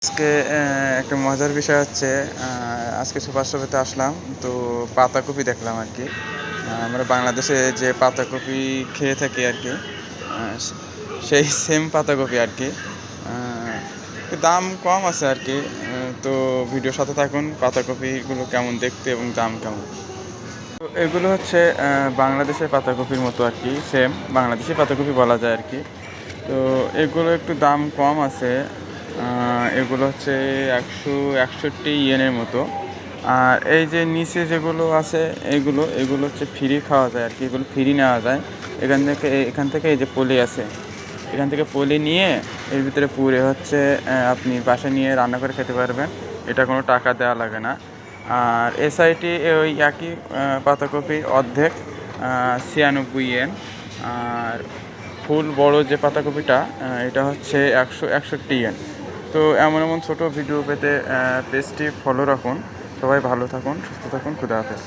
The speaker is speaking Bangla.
আজকে একটা মজার বিষয় হচ্ছে আজকে সুপার শপেতে আসলাম। তো পাতাকপি দেখলাম আরকি। আমরা বাংলাদেশে যে পাতাকপি খেয়ে থাকি আরকি, আ সে সেই সেম পাতাকপি আরকি। আ দাম কম আছে আরকি। তো ভিডিওর সাথে থাকুন। পাতাকপিগুলো কেমন দেখতে এবং দাম কেমন। তো এগুলো হচ্ছে বাংলাদেশের পাতাকপির মতো আরকি, সেম বাংলাদেশী পাতাকপি বলা যায় আরকি। তো এগুলো একটু দাম কম আছে। আ এগুলো হচ্ছে ১৬১ ইয়েনের মতো। আর এই যে নিচে যেগুলো আছে এগুলো হচ্ছে ফ্রি খাওয়া যায় আরকি। এগুলো ফ্রি নেওয়া যায়। এখান থেকে এই যে পলি আছে। এখান থেকে পলি নিয়ে এর ভিতরে পুরে হচ্ছে আপনি বাসায় নিয়ে রান্না করে খেতে পারবেন। এটা কোনো টাকা দেওয়া লাগে না। আর এসআইটি ওই একই পাতাকপির অর্ধেক, ৯৬ ইয়েন। আর ফুল বড় যে পাতাকপিটা এটা হচ্ছে ১৬১ ইয়েন। তো এমন ছোট ভিডিও পেতে পেজটি ফলো রাখুন। সবাই ভালো থাকুন, সুস্থ থাকুন। খোদা হাফেজ।